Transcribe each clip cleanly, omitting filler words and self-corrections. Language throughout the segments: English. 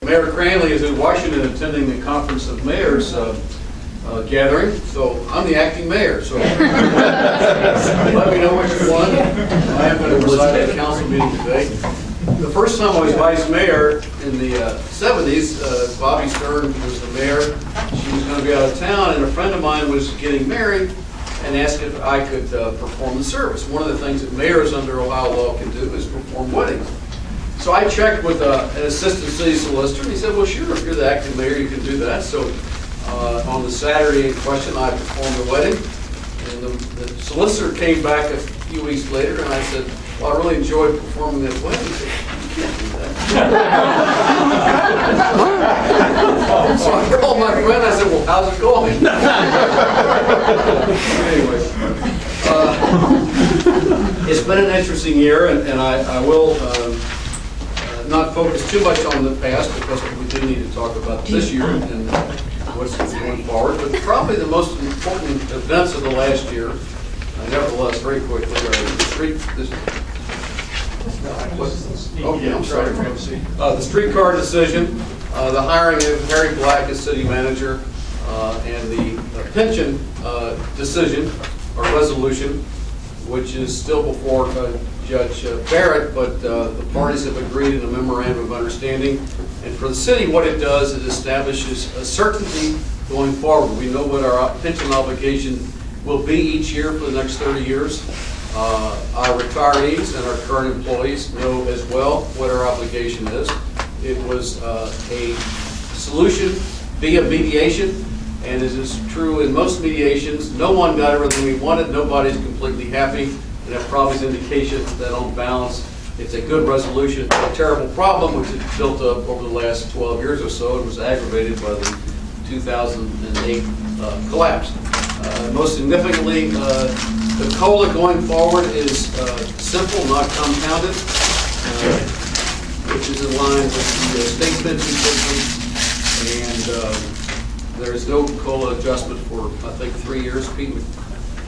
Mayor Cranley is in Washington attending the Conference of Mayors gathering, so I'm the acting mayor. So let me know what you want. I am going to preside at a council meeting today. The first time I was vice mayor in the 70s, Bobby Stern was the mayor. She was going to be out of town, and a friend of mine was getting married and asked if I could perform the service. One of the things that mayors under Ohio law can do is perform weddings. So I checked with an assistant city solicitor, and he said, well, sure, if you're the acting mayor, you can do that. So on the Saturday in question, I performed the wedding. And the solicitor came back a few weeks later, and I said, well, I really enjoyed performing that wedding. He said, you can't do that. So I called my friend, I said, well, how's it going? Anyway, it's been an interesting year, and I will not focus too much on the past, because we do need to talk about this year and what's going forward. But probably the most important events of the last year, nevertheless, very quickly, are the streetcar decision, the hiring of Harry Black as city manager, and the pension decision or resolution, which is still before Judge Barrett, but the parties have agreed in a memorandum of understanding. And for the city, what it does, it establishes a certainty going forward. We know what our pension obligation will be each year for the next 30 years. Our retirees and our current employees know as well what our obligation is. It was a solution via mediation, and as is true in most mediations, no one got everything we wanted, nobody's completely happy, and that probably is an indication that on balance, it's a good resolution to a terrible problem which has built up over the last 12 years or so and was aggravated by the 2008 collapse. Most significantly, the COLA going forward is simple, not compounded, which is in line with the state pension system, and there is no COLA adjustment for, I think, 3 years. Pete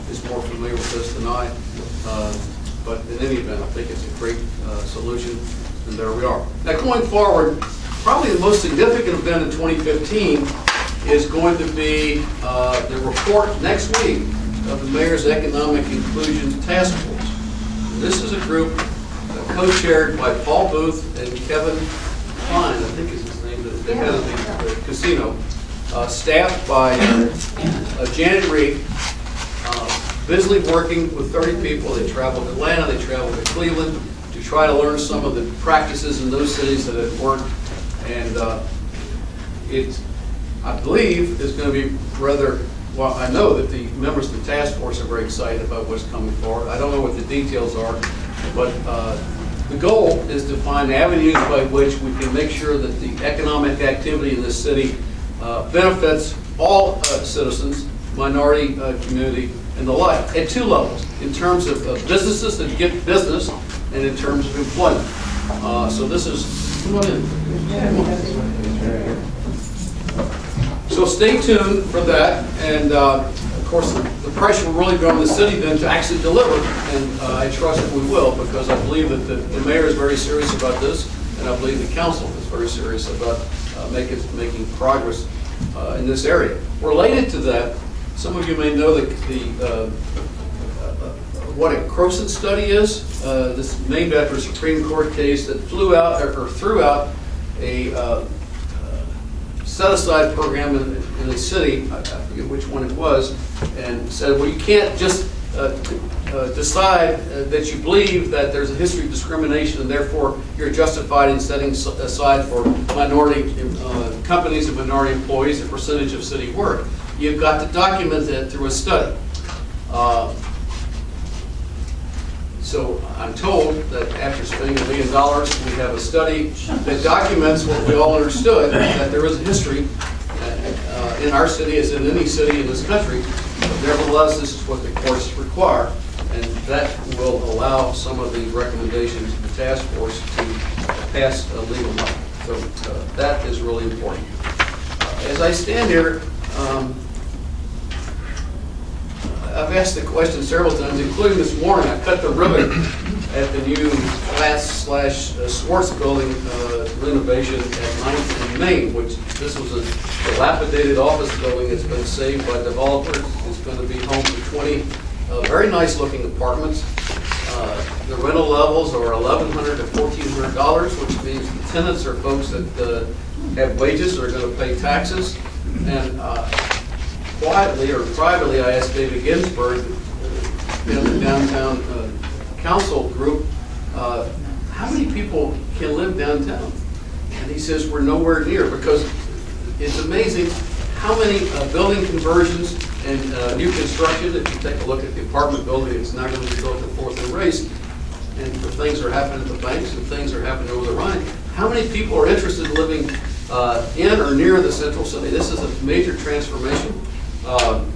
is more familiar with this than I, but in any event, I think it's a great solution, and there we are. Now, going forward, probably the most significant event in 2015 is going to be the report next week of the Mayor's Economic Inclusion Task Force. This is a group co-chaired by Paul Booth and Kevin Klein, I think is his name, the head of the casino, staffed by Janet Reed, busily working with 30 people. They travel to Atlanta, they travel to Cleveland to try to learn some of the practices in those cities that have worked. And it, I believe, is going to be rather, well, I know that the members of the task force are very excited about what's coming forward. I don't know what the details are, but the goal is to find avenues by which we can make sure that the economic activity in this city benefits all citizens, minority community, and the like, at two levels, in terms of businesses that get business and in terms of employment. So this is, come on in. So stay tuned for that, and of course the pressure will really be on the city then to actually deliver, and I trust that we will, because I believe that the mayor is very serious about this, and I believe the council is very serious about making progress in this area. Related to that, some of you may know that what a Croson study is. This is named after a Supreme Court case that threw out a set-aside program in the city, I forget which one it was, and said, well, you can't just decide that you believe that there's a history of discrimination and therefore you're justified in setting aside for minority companies and minority employees a percentage of city work. You've got to document that through a study. So I'm told that after spending $1 million, we have a study that documents what we all understood, that there is a history in our city as in any city in this country. But nevertheless, this is what the courts require, and that will allow some of the recommendations of the task force to pass a legal law. So that is really important. As I stand here, I've asked the question several times, including this morning. I cut the ribbon at the new Glass/Swartz building renovation at 9th and Main, which this was a dilapidated office building. It's been saved by developers. It's going to be home to 20 very nice looking apartments. The rental levels are $1,100 to $1,400, which means the tenants are folks that have wages, are going to pay taxes. And quietly or privately, I asked David Ginsburg in the downtown council group, how many people can live downtown? And he says we're nowhere near, because it's amazing how many building conversions and new construction. If you take a look at the apartment building, it's not going to be built at 4th and Race, and things are happening at the banks and things are happening over the Rhine. How many people are interested in living in or near the central city? This is a major transformation.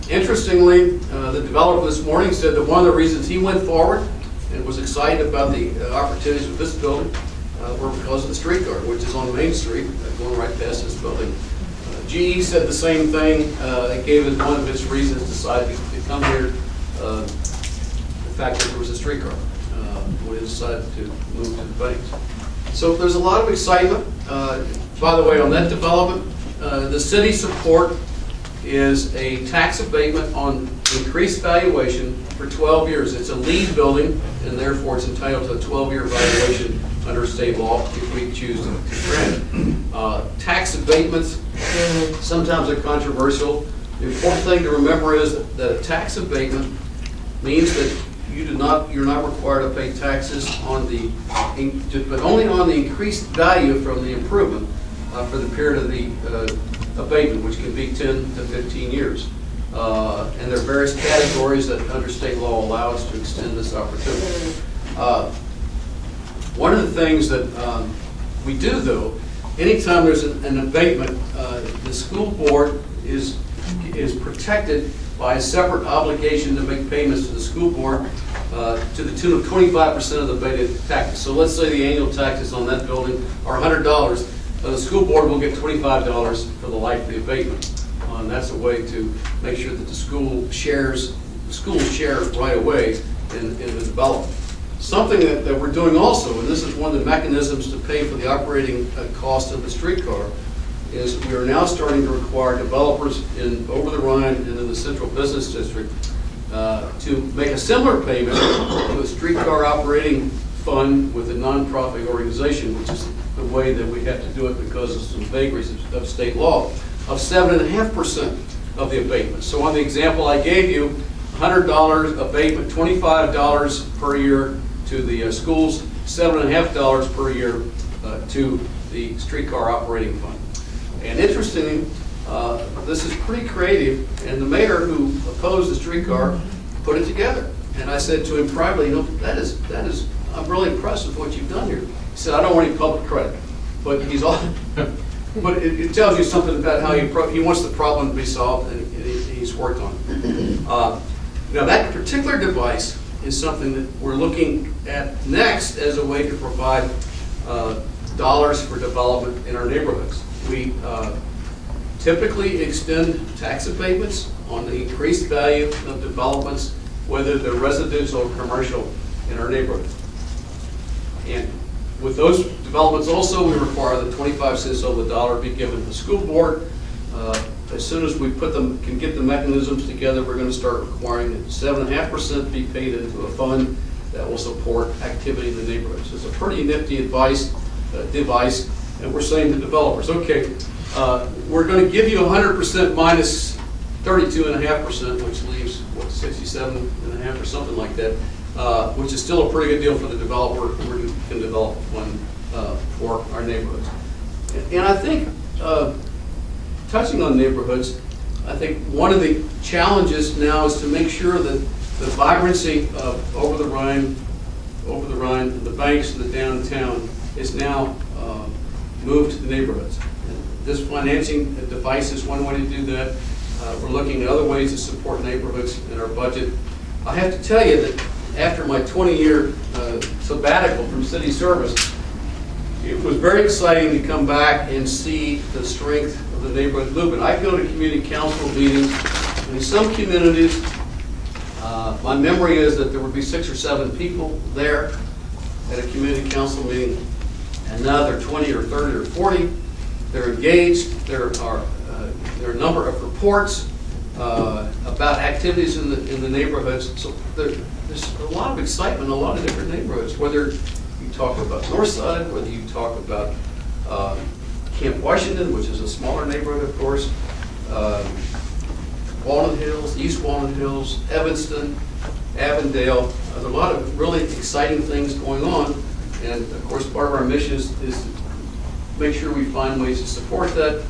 Interestingly, the developer this morning said that one of the reasons he went forward and was excited about the opportunities with this building were because of the streetcar, which is on Main Street, going right past this building. GE said the same thing. It gave it one of its reasons decided to come here, the fact that there was a streetcar when it decided to move to the banks. So there's a lot of excitement. By the way, on that development, the city support is a tax abatement on increased valuation for 12 years. It's a lead building, and therefore it's entitled to a 12-year valuation under state law if we choose to grant it. Tax abatements sometimes are controversial. The important thing to remember is that a tax abatement means that you're not required to pay taxes on but only on the increased value from the improvement for the period of the abatement, which can be 10 to 15 years. And there are various categories that under state law allow us to extend this opportunity. One of the things that we do, though, anytime there's an abatement, the school board is protected by a separate obligation to make payments to the school board to the tune of 25% of the abated taxes. So let's say the annual taxes on that building are $100. The school board will get $25 for the life of the abatement. And that's a way to make sure that the school shares right away in the development. Something that we're doing also, and this is one of the mechanisms to pay for the operating cost of the streetcar, is we are now starting to require developers in over the Rhine and in the Central Business District to make a similar payment to a streetcar operating fund with a nonprofit organization, which is the way that we have to do it because of some vagaries of state law, of 7.5% of the abatement. So on the example I gave you, $100 abatement, $25 per year to the schools, $7.5 per year to the streetcar operating fund. And interestingly, this is pretty creative, and the mayor who opposed the streetcar put it together. And I said to him privately, that is, I'm really impressed with what you've done here. He said, I don't want any public credit, but he's all, but it tells you something about how he wants the problem to be solved, and he's worked on it. Now that particular device is something that we're looking at next as a way to provide dollars for development in our neighborhoods. We typically extend tax abatements on the increased value of developments, whether they're residential or commercial, in our neighborhood. And with those developments also, we require that 25 cents on the dollar be given to the school board. As soon as we can get the mechanisms together, we're going to start requiring that 7.5% be paid into a fund that will support activity in the neighborhood. So it's a pretty nifty device, and we're saying to developers, okay, we're going to give you 100% minus 32.5%, which leaves, what, 67.5 or something like that, which is still a pretty good deal for the developer who can develop one for our neighborhoods. And I think, touching on neighborhoods, I think one of the challenges now is to make sure that the vibrancy of over the Rhine, the banks, and the downtown is now moved to the neighborhoods. This financing device is one way to do that. We're looking at other ways to support neighborhoods in our budget. I have to tell you that after my 20-year sabbatical from city service, it was very exciting to come back and see the strength of the neighborhood movement. I go to community council meetings, and in some communities, my memory is that there would be 6 or 7 people there, at a community council meeting, and now they're 20 or 30 or 40. They're engaged. There are a number of reports about activities in the neighborhoods. So there's a lot of excitement in a lot of different neighborhoods, whether you talk about Northside, whether you talk about Camp Washington, which is a smaller neighborhood, of course, Walnut Hills, East Walnut Hills, Evanston, Avondale. There's a lot of really exciting things going on, and of course part of our mission is to make sure we find ways to support that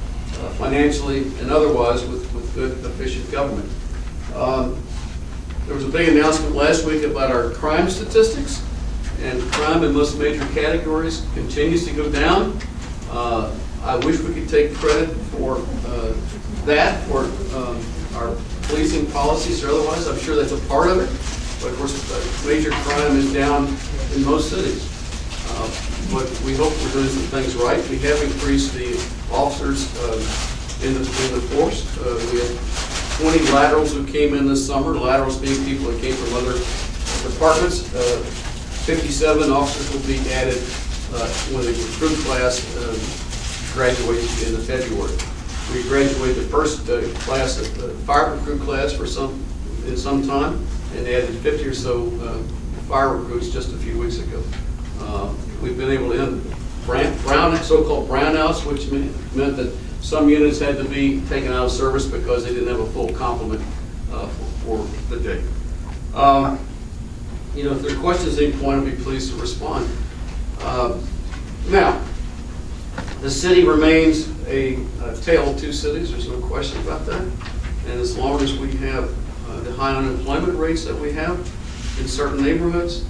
financially and otherwise with good, efficient government. There was a big announcement last week about our crime statistics, and crime in most major categories continues to go down. I wish we could take credit for that, for our policing policies or otherwise. I'm sure that's a part of it, but of course major crime is down in most cities. But we hope we're doing some things right. We have increased the officers in the force. We had 20 laterals who came in this summer, laterals being people that came from other departments. 57 officers will be added when the recruit class graduates in February. We graduated the first class of the fire recruit class in some time, and added 50 or so fire recruits just a few weeks ago. We've been able to end so-called brownouts, which meant that some units had to be taken out of service because they didn't have a full complement for the day. If there are questions at any point, I'll be pleased to respond. Now, the city remains a tale of two cities. There's no question about that. And as long as we have the high unemployment rates that we have in certain neighborhoods,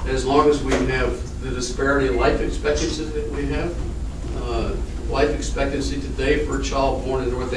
as long as we have the disparity in life expectancy that we have, life expectancy today for a child born in North